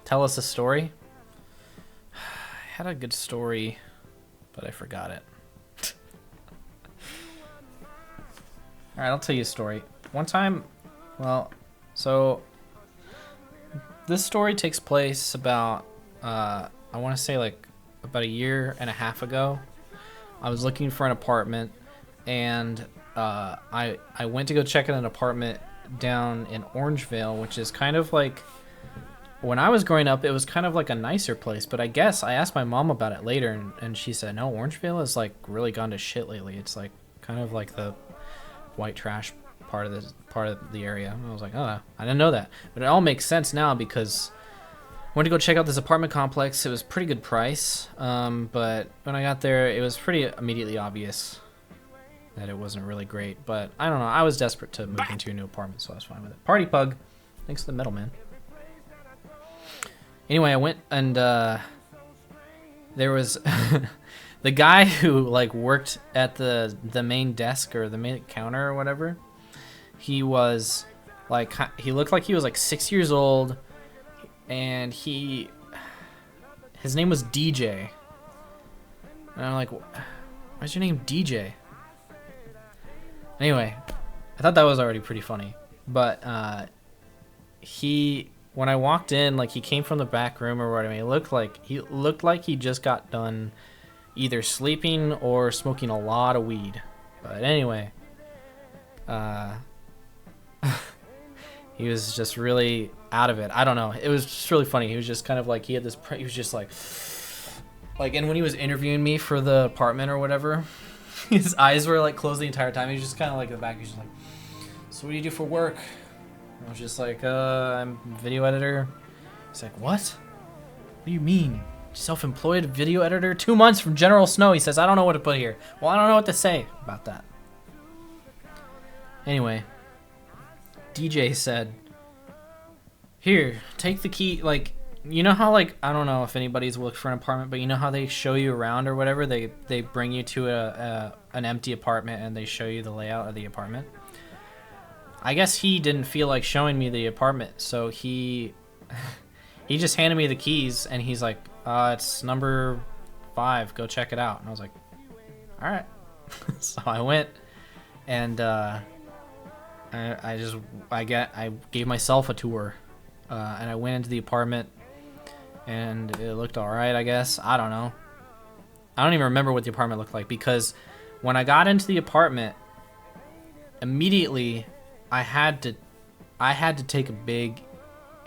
tell us a story. I had a good story, but I forgot it. All right, I'll tell you a story. One time, so this story takes place about, I want to say like about a year and a half ago. I was looking for an apartment, and I went to go check in an apartment down in Orangevale, which is kind of like, when I was growing up, it was kind of like a nicer place. But I guess I asked my mom about it later, and she said, no, Orangevale has like really gone to shit lately. It's like kind of like the white trash part of the area. And I was like, oh, I didn't know that. But it all makes sense now because I went to go check out this apartment complex. It was pretty good price, but when I got there, it was pretty immediately obvious that it wasn't really great. But I don't know. I was desperate to move into a new apartment, so I was fine with it. Party Pug. Thanks to the middleman. Anyway, I went and there was the guy who like worked at the main desk or the main counter or whatever. He was like, he looked like he was like 6 years old, and his name was DJ. And I'm like, why's your name DJ? Anyway, I thought that was already pretty funny. But when I walked in, like, he came from the back room or whatever. He looked like he just got done either sleeping or smoking a lot of weed. But anyway, he was just really out of it. I don't know. It was just really funny. He was just kind of like, he was just like, and when he was interviewing me for the apartment or whatever, his eyes were like closed the entire time. He was just kind of like in the back. He was just like, so what do you do for work? I was just like, I'm a video editor. He's like, what? What do you mean? Self-employed video editor? 2 months from General Snow. He says, I don't know what to put here. Well, I don't know what to say about that. Anyway, DJ said, here, take the key. Like, you know how, like, I don't know if anybody's looked for an apartment, but you know how they show you around or whatever? They bring you to an empty apartment and they show you the layout of the apartment. I guess he didn't feel like showing me the apartment, so he just handed me the keys, and he's like, it's number 5, go check it out. And I was like, all right. So I went, and I gave myself a tour, and I went into the apartment, and it looked all right, I guess. I don't know. I don't even remember what the apartment looked like, because when I got into the apartment, immediately I had to take a big,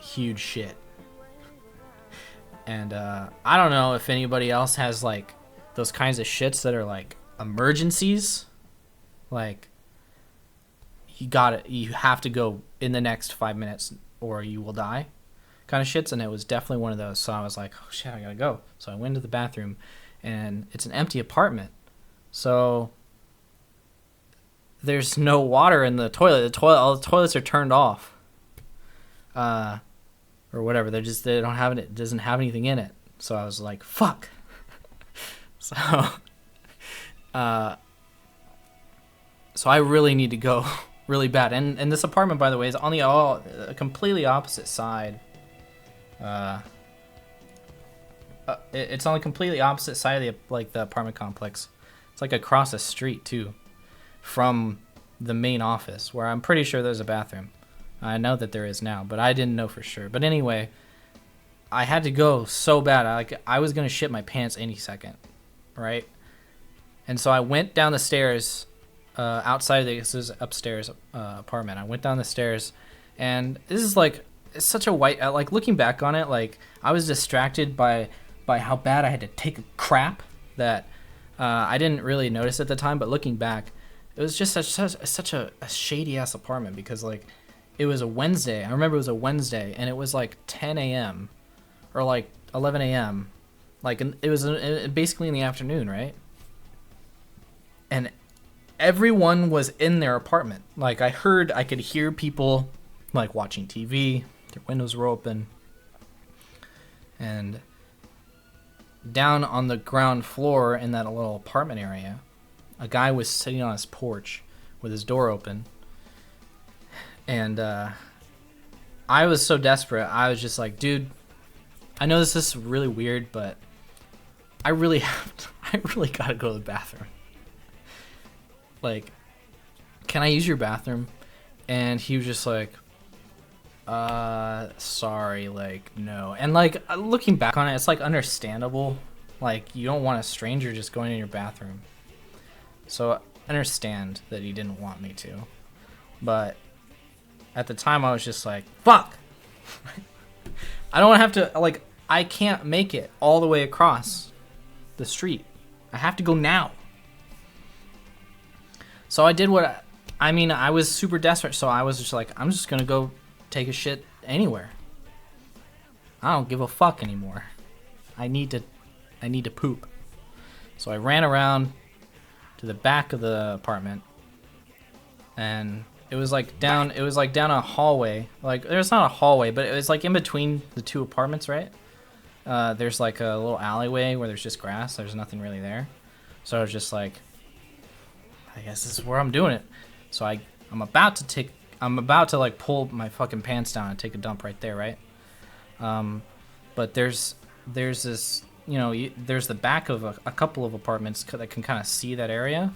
huge shit. And I don't know if anybody else has like those kinds of shits that are like emergencies, like you have to go in the next 5 minutes or you will die kind of shits. And it was definitely one of those. So I was like, oh shit, I gotta go. So I went to the bathroom, and it's an empty apartment, so there's no water in the toilet. All the toilets are turned off, or whatever. They don't have it. It doesn't have anything in it. So I was like, fuck. So I really need to go really bad. And this apartment, by the way, is on the completely opposite side. It's on the completely opposite side of the apartment complex. It's like across the street too, from the main office, where I'm pretty sure there's a bathroom. I know that there is now, but I didn't know for sure. But anyway, I had to go so bad. I was gonna shit my pants any second, right? And so I went down the stairs, outside of this is upstairs apartment. I went down the stairs, and this is like, it's such a white. Like, looking back on it, like, I was distracted by how bad I had to take a crap that I didn't really notice at the time. But looking back, it was just such a shady ass apartment, because like, it was a Wednesday. I remember it was a Wednesday, and it was like 10 a.m. or like 11 a.m. Like, it was basically in the afternoon, right? And everyone was in their apartment. Like, I could hear people like watching TV. Their windows were open. And down on the ground floor in that little apartment area, a guy was sitting on his porch with his door open. And I was so desperate. I was just like, dude, I know this is really weird, but I really gotta go to the bathroom. Like, can I use your bathroom? And he was just like, sorry, like, no. And like, looking back on it, it's like understandable. Like, you don't want a stranger just going in your bathroom. So I understand that he didn't want me to. But at the time I was just like, fuck. I don't have to, like, I can't make it all the way across the street. I have to go now. So I did what, I was super desperate, so I was just like, I'm just gonna go take a shit anywhere. I don't give a fuck anymore. I need to poop. So I ran around to the back of the apartment, and it was like down a hallway. Like, there's not a hallway, but it was like in between the two apartments, right? There's like a little alleyway where there's just grass. There's nothing really there. So I was just like, I guess this is where I'm doing it. So I'm about to like pull my fucking pants down and take a dump right there, right? But there's this, you know, there's the back of a couple of apartments that can kind of see that area.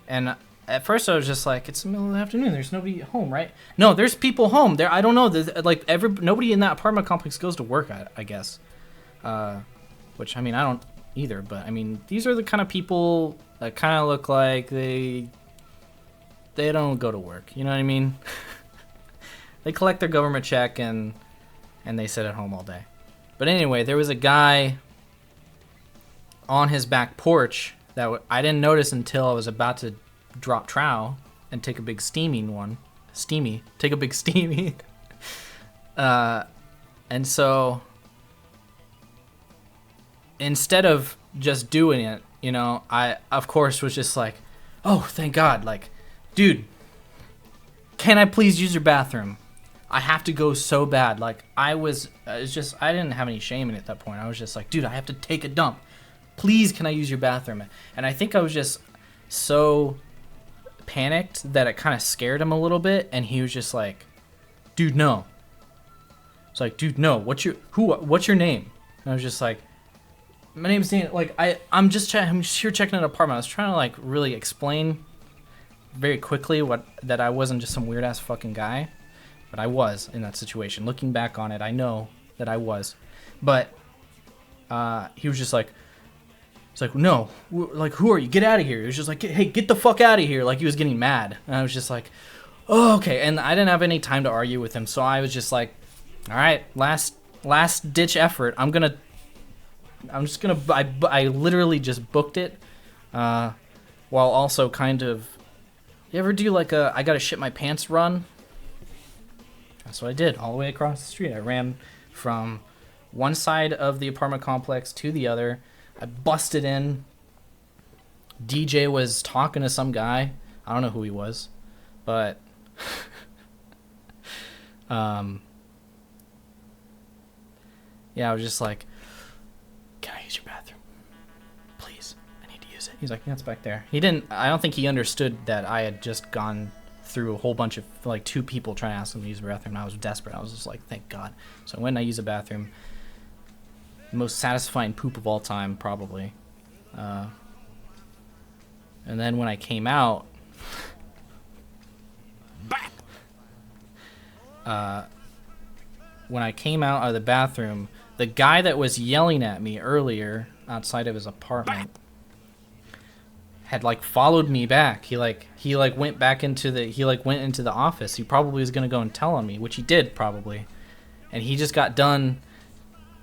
And at first I was just like, it's the middle of the afternoon. There's nobody home, right? No, there's people home. There, I don't know. Like, nobody in that apartment complex goes to work, I guess. Which, I don't either. But, these are the kind of people that kind of look like they don't go to work. You know what I mean? They collect their government check and they sit at home all day. But anyway, there was a guy on his back porch that I didn't notice until I was about to drop trow and take a big take a big steamy. And so instead of just doing it, you know, I of course was just like, oh, thank God, like, dude, can I please use your bathroom? I have to go so bad. Like, I didn't have any shame in it at that point. I was just like, dude, I have to take a dump. Please, can I use your bathroom? And I think I was just so panicked that it kind of scared him a little bit, and he was just like, dude, no. It's like, dude, no. What's your name? And I was just like, my name's Dane. Like, I'm just here checking an apartment. I was trying to like really explain very quickly that I wasn't just some weird ass fucking guy, but I was in that situation. Looking back on it, I know that I was. But he was just like, it's like, no, like, who are you? Get out of here. He was just like, hey, get the fuck out of here. Like, he was getting mad. And I was just like, oh, okay. And I didn't have any time to argue with him. So I was just like, all right, last ditch effort. I literally just booked it. While also kind of, you ever do like I gotta shit my pants run? That's what I did all the way across the street. I ran from one side of the apartment complex to the other. I busted in. DJ was talking to some guy. I don't know who he was, but yeah, I was just like, can I use your bathroom? Please, I need to use it. He's like, yeah, it's back there. I don't think he understood that I had just gone through a whole bunch of, like, two people trying to ask him to use the bathroom, and I was desperate. I was just like, thank God. So I went and I used the bathroom. Most satisfying poop of all time, probably. And then when I came out, when I came out of the bathroom, the guy that was yelling at me earlier outside of his apartment had like followed me back. He went into the office. He probably was gonna go and tell on me, which he did probably, and he just got done,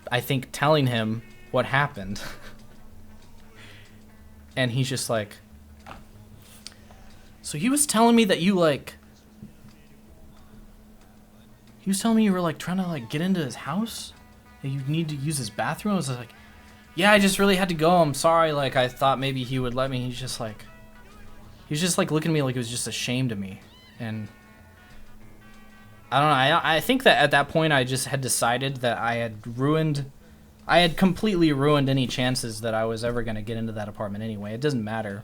I think, telling him what happened. And he's just like, so he was telling me that you were like trying to like get into his house and you need to use his bathroom. I was like, yeah, I just really had to go. I'm sorry. Like, I thought maybe he would let me. He was just like looking at me like he was just ashamed of me. And I don't know. I think that at that point I just had decided that I had completely ruined any chances that I was ever going to get into that apartment anyway. It doesn't matter,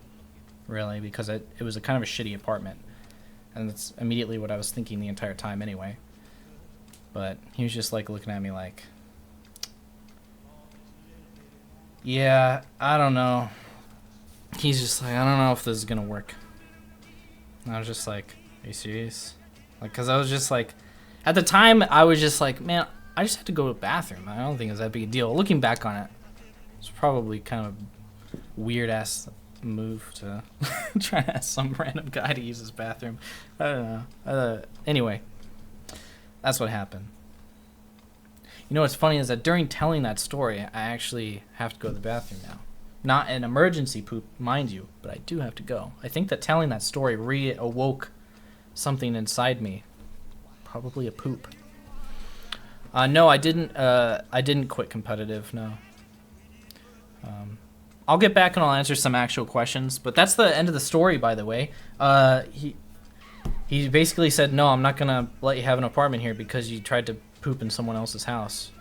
really, because it was a kind of a shitty apartment. And that's immediately what I was thinking the entire time anyway. But he was just like looking at me like, Yeah, I don't know. He's just like, I don't know if this is gonna work. And I was just like, are you serious? Like, cause I was just like, at the time I was just like, man, I just had to go to the bathroom. I don't think it's that big a deal. Looking back on it, it's probably kind of weird ass move to try to ask some random guy to use his bathroom. I don't know. Anyway, that's what happened. You know what's funny is that during telling that story, I actually have to go to the bathroom now. Not an emergency poop, mind you, but I do have to go. I think that telling that story reawoke something inside me. Probably a poop. No, I didn't. I didn't quit competitive. No. I'll get back and I'll answer some actual questions. But that's the end of the story, by the way. He basically said, no, I'm not gonna let you have an apartment here because you tried to poop in someone else's house,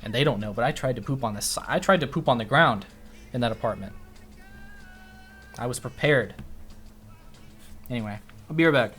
and they don't know. But I tried to poop on the I tried to poop on the ground in that apartment. I was prepared. Anyway, I'll be right back.